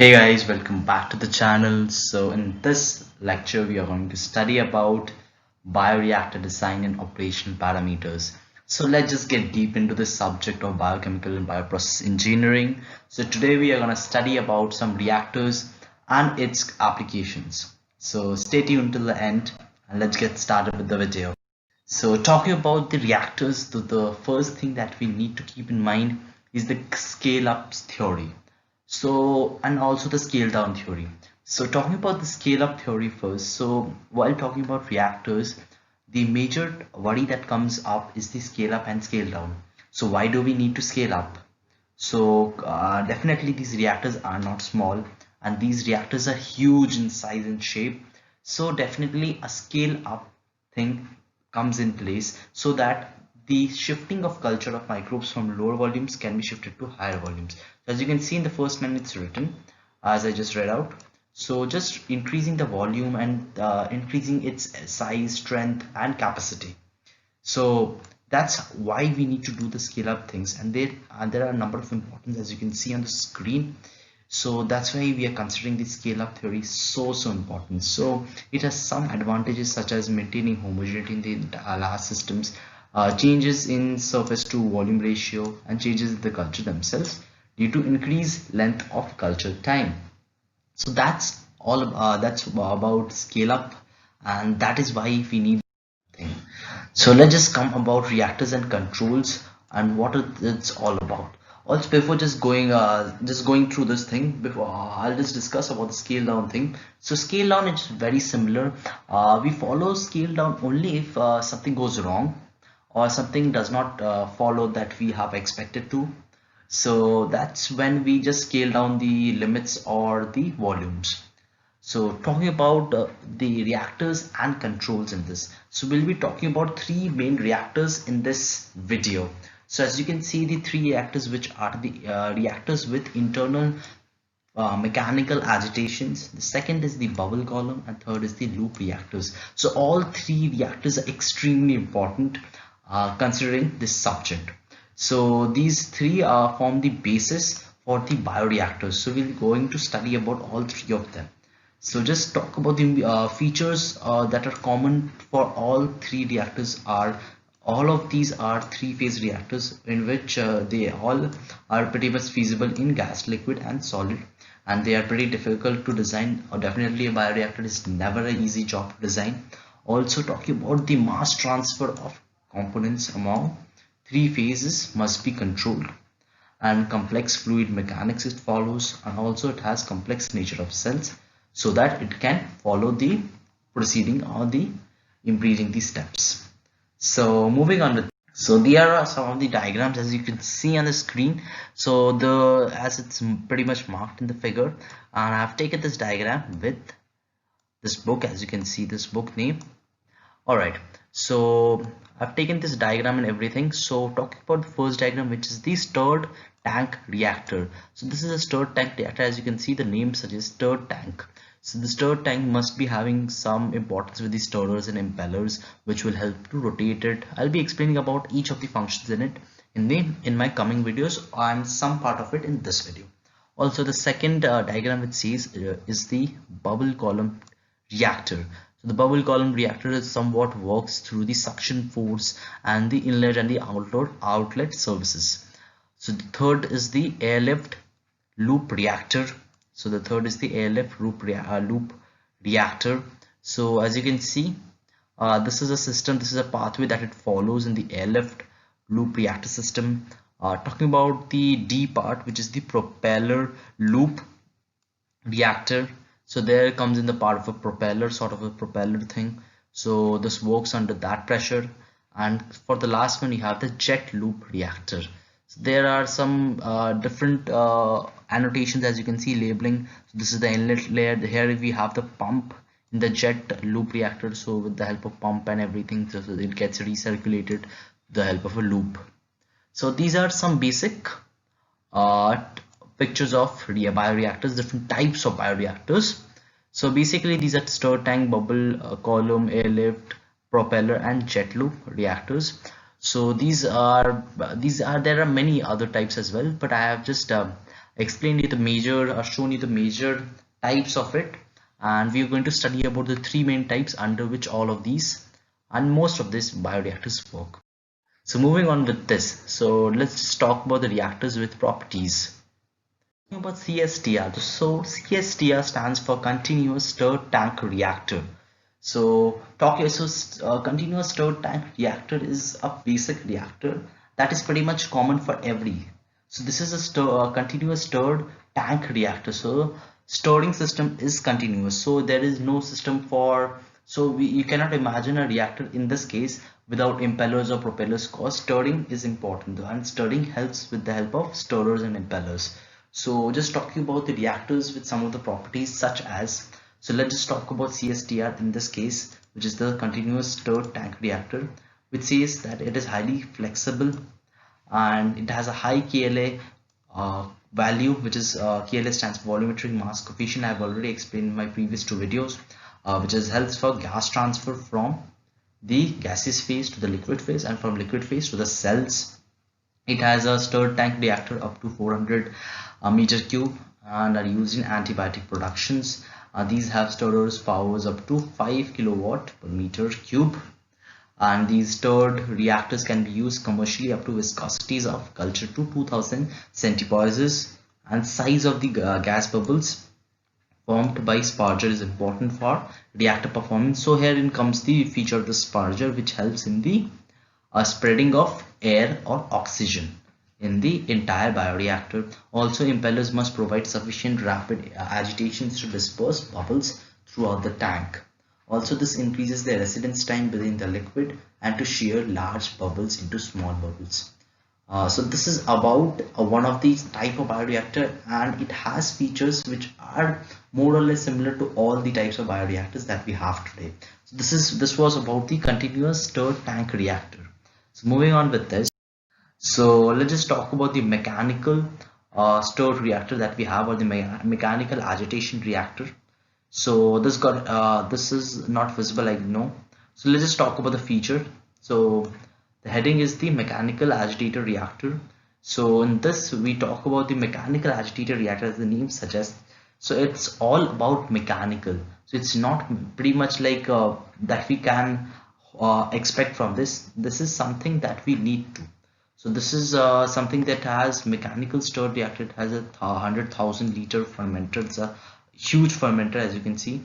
Hey guys, welcome back to the channel. So in this lecture, we are going to study about bioreactor design and operation parameters. So let's just get deep into the subject of biochemical and bioprocess engineering. So today we are going to study about some reactors and its applications. So stay tuned till the end and let's get started with the video. So talking about the reactors, the first thing that we need to keep in mind is the scale up theory. So, and also the scale down theory. So talking about the scale up theory first. So while talking about reactors, the major worry that comes up is the scale up and scale down. So why do we need to scale up? So definitely these reactors are not small, and these reactors are huge in size and shape. So definitely a scale up thing comes in place so that the shifting of culture of microbes from lower volumes can be shifted to higher volumes. So as you can see in the first line, it's written as I just read out. So just increasing the volume and increasing its size, strength and capacity. So that's why we need to do the scale up things, and there are a number of importance as you can see on the screen. So that's why we are considering the scale up theory so important. So it has some advantages such as maintaining homogeneity in the large systems, changes in surface to volume ratio, and changes in the culture themselves due to increased length of culture time. So that's about scale up, and that is why we need thing. So let's just come about reactors and controls and what it's all about. Also, before just going through this thing, before I'll just discuss about the scale down thing. So scale down is very similar. We follow scale down only if something goes wrong or something does not follow that we have expected to. So that's when we just scale down the limits or the volumes. So talking about the reactors and controls in this. So we'll be talking about three main reactors in this video. So as you can see, the three reactors which are the reactors with internal mechanical agitations. The second is the bubble column and third is the loop reactors. So all three reactors are extremely important considering this subject. So these three form the basis for the bioreactors. So we're going to study about all three of them. So just talk about the features that are common for all three reactors. Are all of these are three-phase reactors in which they all are pretty much feasible in gas, liquid and solid, and they are pretty difficult to design. Or definitely a bioreactor is never an easy job to design. Also talking about the mass transfer of components among three phases must be controlled, and complex fluid mechanics it follows, and also it has complex nature of cells so that it can follow the proceeding or the increasing the steps. So moving on with, so there are some of the diagrams as you can see on the screen. So the as it's pretty much marked in the figure, and I've taken this diagram with this book, as you can see this book name. All right, so I've taken this diagram and everything. So talking about the first diagram, which is the stirred tank reactor. So this is a stirred tank reactor. As you can see, the name suggests stirred tank. So the stirred tank must be having some importance with the stirrers and impellers, which will help to rotate it. I'll be explaining about each of the functions in it in my coming videos, and some part of it in this video. Also, the second diagram it says is the bubble column reactor. So the bubble column reactor is somewhat works through the suction force and the inlet and the outlet services. So the third is the airlift loop reactor. So the third is the airlift loop reactor. So as you can see, this is a system, this is a pathway that it follows in the airlift loop reactor system. Talking about the D part, which is the propeller loop reactor. So there comes in the part of a propeller, sort of a propeller thing. So this works under that pressure. And for the last one, you have the jet loop reactor. So there are some different annotations, as you can see, labeling. So this is the inlet layer. Here we have the pump in the jet loop reactor. So with the help of pump and everything, so it gets recirculated with the help of a loop. So these are some basic uh, pictures of bioreactors, different types of bioreactors. So basically these are stir tank, bubble column, airlift, propeller and jet loop reactors. So these are there are many other types as well, but I have just explained you the major or shown you the major types of it, and we are going to study about the three main types under which all of these and most of these bioreactors work. So moving on with this, so let's just talk about the reactors with properties. About CSTR. So CSTR stands for Continuous Stirred Tank Reactor. Continuous stirred tank reactor is a basic reactor that is pretty much common for every. So this is a continuous stirred tank reactor. So stirring system is continuous. So there is no system for, you cannot imagine a reactor in this case without impellers or propellers, because stirring is important and stirring helps with the help of stirrers and impellers. So just talking about the reactors with some of the properties such as, so let's just talk about CSTR in this case, which is the continuous stirred tank reactor, which says that it is highly flexible and it has a high KLA value, which is KLA stands for volumetric mass coefficient. I have already explained in my previous two videos, which helps for gas transfer from the gaseous phase to the liquid phase and from liquid phase to the cells. It has a stirred tank reactor up to 400 meter cube and are used in antibiotic productions. These have stirrers powers up to 5 kilowatt per meter cube, and these stirred reactors can be used commercially up to viscosities of culture to 2000 centipoises, and size of the gas bubbles formed by sparger is important for reactor performance. So here in comes the feature of the sparger, which helps in the spreading of air or oxygen in the entire bioreactor. Also, impellers must provide sufficient rapid agitations to disperse bubbles throughout the tank. Also, this increases the residence time within the liquid and to shear large bubbles into small bubbles. So this is about one of these type of bioreactor, and it has features which are more or less similar to all the types of bioreactors that we have today. So this was about the continuous stirred tank reactor. So moving on with this, so let's just talk about the mechanical stirred reactor that we have, or the mechanical agitation reactor. So this is not visible, I know. So let's just talk about the feature. So the heading is the mechanical agitator reactor. So in this we talk about the mechanical agitator reactor, as the name suggests. So it's all about mechanical. So it's not pretty much like that we can expect from this. This is something that we need to. So this is something that has mechanical stirred reactor. It has a 100,000 liter fermenter. It's a huge fermenter, as you can see.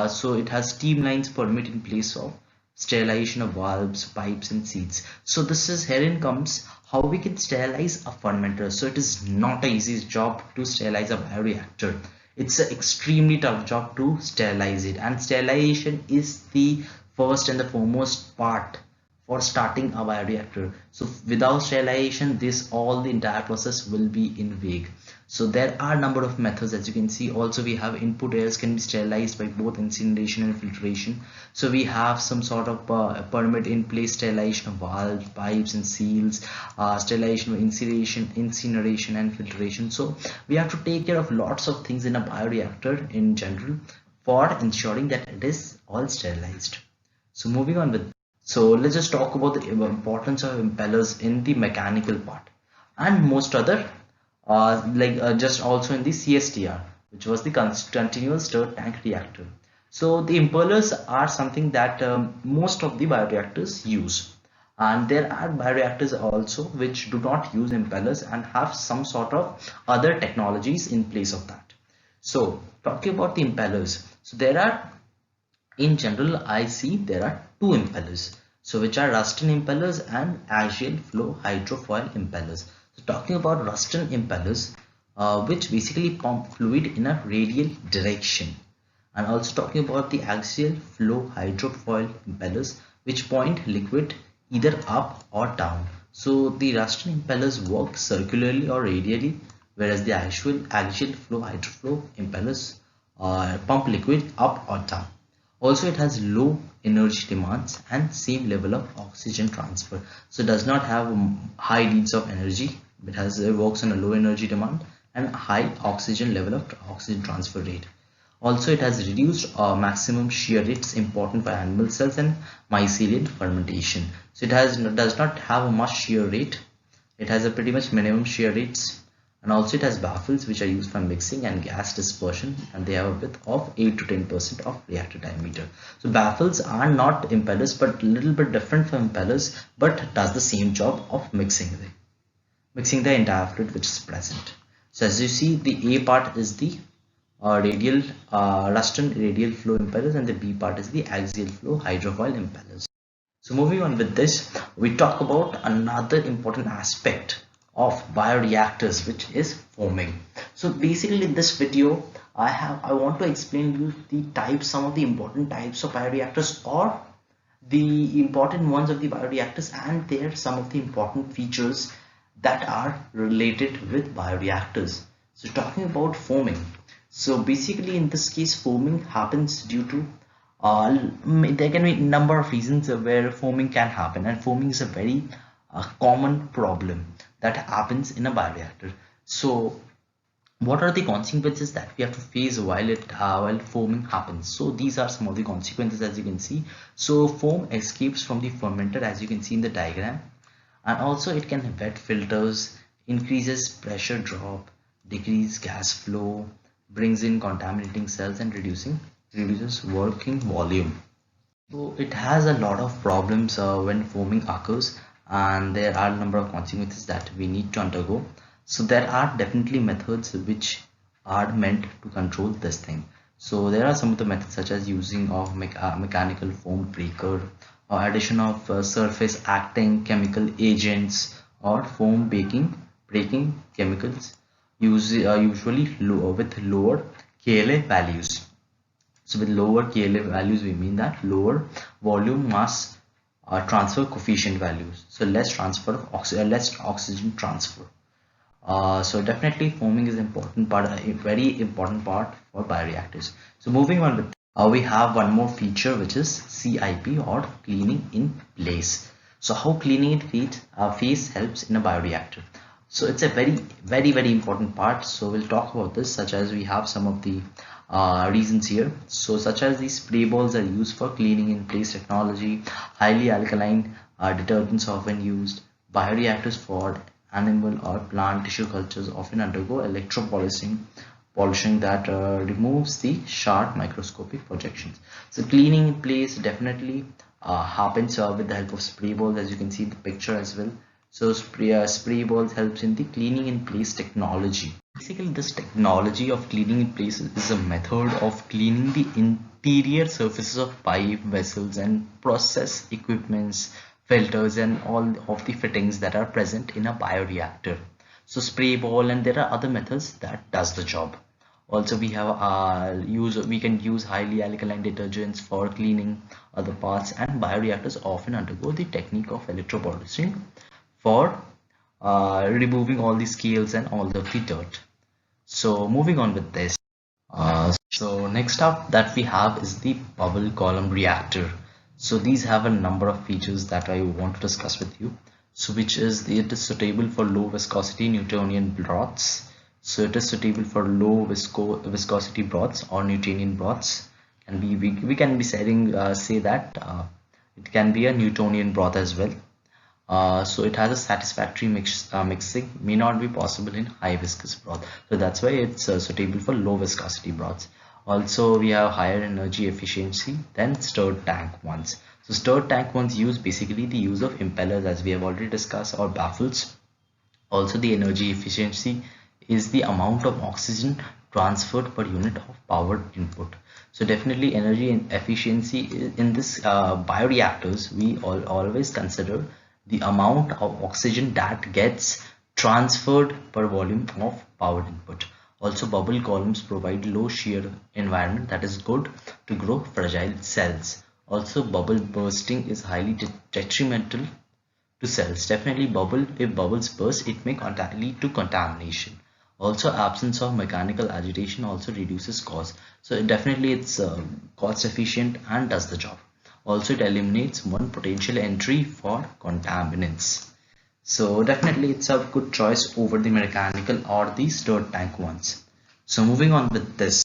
So it has steam lines permit in place of sterilization of valves, pipes and seats. So this is herein comes how we can sterilize a fermenter. So it is not an easy job to sterilize a bioreactor. It's an extremely tough job to sterilize it, and sterilization is the first and the foremost part for starting a bioreactor. So without sterilization, all the entire process will be in vague. So there are a number of methods, as you can see. Also we have input airs can be sterilized by both incineration and filtration. So we have some sort of permit in place sterilization of valves, pipes and seals, sterilization of incineration and filtration. So we have to take care of lots of things in a bioreactor in general for ensuring that it is all sterilized. So moving on with, so let's just talk about the importance of impellers in the mechanical part and most other just also in the CSTR, which was the continuous stirred tank reactor. So the impellers are something that most of the bioreactors use, and there are bioreactors also which do not use impellers and have some sort of other technologies in place of that. So talking about the impellers, so there are, in general, I see there are two impellers, so which are Ruston impellers and axial flow hydrofoil impellers. So talking about Ruston impellers, which basically pump fluid in a radial direction, and also talking about the axial flow hydrofoil impellers, which point liquid either up or down. So the Ruston impellers work circularly or radially, whereas the axial flow hydroflow impellers pump liquid up or down. Also, it has low energy demands and same level of oxygen transfer. So it does not have high needs of energy. It works on a low energy demand and high oxygen level of oxygen transfer rate. Also, it has reduced maximum shear rates important for animal cells and mycelial fermentation. So it does not have a much shear rate. It has a pretty much minimum shear rates, And also it has baffles which are used for mixing and gas dispersion, and they have a width of 8 to 10% of reactor diameter. So baffles are not impellers but a little bit different from impellers, but does the same job of mixing the entire fluid which is present. So as you see, the A part is the radial Ruston radial flow impellers, and the B part is the axial flow hydrofoil impellers. So moving on with this, we talk about another important aspect of bioreactors, which is foaming. So basically in this video, I want to explain you the types, some of the important types of bioreactors, or the important ones of the bioreactors, and there some of the important features that are related with bioreactors. So talking about foaming, so basically in this case foaming happens due to there can be a number of reasons where foaming can happen, and foaming is a very common problem that happens in a bioreactor. So what are the consequences that we have to face while foaming happens? So these are some of the consequences, as you can see. So foam escapes from the fermenter, as you can see in the diagram, and also it can wet filters, increases pressure drop, decrease gas flow, brings in contaminating cells, and reduces working volume. So it has a lot of problems when foaming occurs, and there are a number of consequences that we need to undergo. So there are definitely methods which are meant to control this thing. So there are some of the methods such as using of mechanical foam breaker, or addition of surface acting chemical agents, or foam breaking chemicals, usually with lower KLA values. So with lower KLA values, we mean that lower volume mass transfer coefficient values. So less less oxygen transfer. So definitely foaming is important part, a very important part for bioreactors. So moving on with we have one more feature, which is CIP, or cleaning in place. So how cleaning in phase helps in a bioreactor. So it's a very important part. So we'll talk about this, such as we have some of the reasons here. So such as these spray balls are used for cleaning in place technology, highly alkaline detergents often used, bioreactors for animal or plant tissue cultures often undergo polishing that removes the sharp microscopic projections. So cleaning in place definitely happens with the help of spray balls, as you can see in the picture as well. So spray balls helps in the cleaning in place technology. Basically this technology of cleaning in place is a method of cleaning the interior surfaces of pipe, vessels, and process equipments, filters, and all of the fittings that are present in a bioreactor. So spray ball, and there are other methods that does the job. Also we have we can use highly alkaline detergents for cleaning other parts, and bioreactors often undergo the technique of electropolishing for removing all the scales and all of the dirt. So moving on with this, so next up that we have is the bubble column reactor. So these have a number of features that I want to discuss with you. So which is it is suitable for low viscosity Newtonian broths. So it is suitable for low viscosity broths or Newtonian broths. And we can be saying say that it can be a Newtonian broth as well. So it has a satisfactory mixing may not be possible in high viscous broth. So that's why it's suitable for low viscosity broths. Also we have higher energy efficiency than stirred tank ones. So stirred tank ones use basically the use of impellers, as we have already discussed, or baffles. Also the energy efficiency is the amount of oxygen transferred per unit of power input. So definitely energy and efficiency in this bioreactors, we always consider the amount of oxygen that gets transferred per volume of power input. Also bubble columns provide low shear environment that is good to grow fragile cells. Also bubble bursting is highly detrimental to cells. Definitely if bubbles burst, it may lead to contamination. Also absence of mechanical agitation also reduces cost. So definitely it's cost efficient and does the job. Also it eliminates one potential entry for contaminants. So definitely it's a good choice over the mechanical or the stirred tank ones. So moving on with this,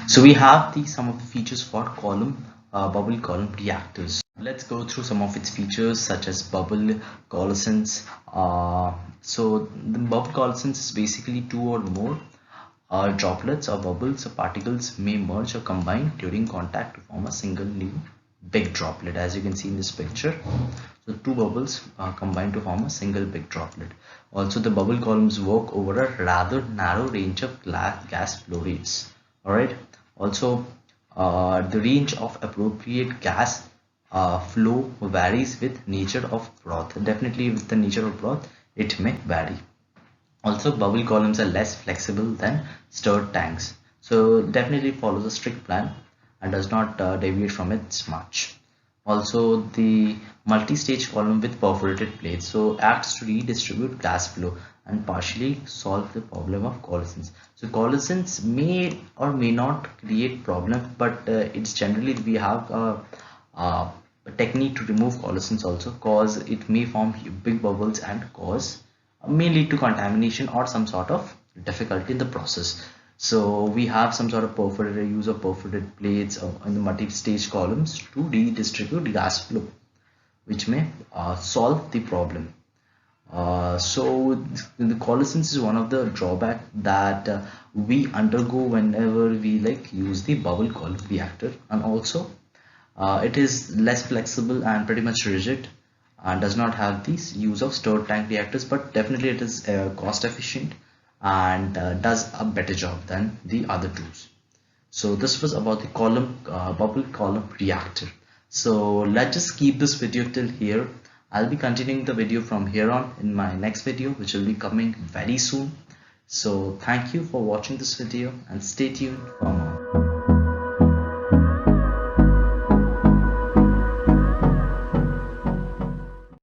so we have some of the features for bubble column reactors. Let's go through some of its features such as bubble coalescence. So the bubble coalescence is basically two or more droplets or bubbles or particles may merge or combine during contact to form a single new big droplet, as you can see in this picture. So two bubbles combine to form a single big droplet. Also, the bubble columns work over a rather narrow range of gas flow rates. All right. Also, the range of appropriate gas flow varies with nature of broth. Definitely, with the nature of broth, it may vary. Also, bubble columns are less flexible than stirred tanks, so definitely follows a strict plan and does not deviate from it much. Also, the multi-stage column with perforated plates so acts to redistribute gas flow and partially solve the problem of coalescence. So coalescence may or may not create problem, but it's generally we have a technique to remove coalescence also, cause it may form big bubbles and cause may lead to contamination or some sort of difficulty in the process. So we have some sort of perforated use of perforated plates in the multi-stage columns to redistribute gas flow, which may solve the problem. So the coalescence is one of the drawback that we undergo whenever we like use the bubble column reactor, and also it is less flexible and pretty much rigid and does not have this use of stirred tank reactors, but definitely it is cost efficient and does a better job than the other tools. So this was about the bubble column reactor. So let's just keep this video till here. I'll be continuing the video from here on in my next video, which will be coming very soon. So thank you for watching this video and stay tuned for more.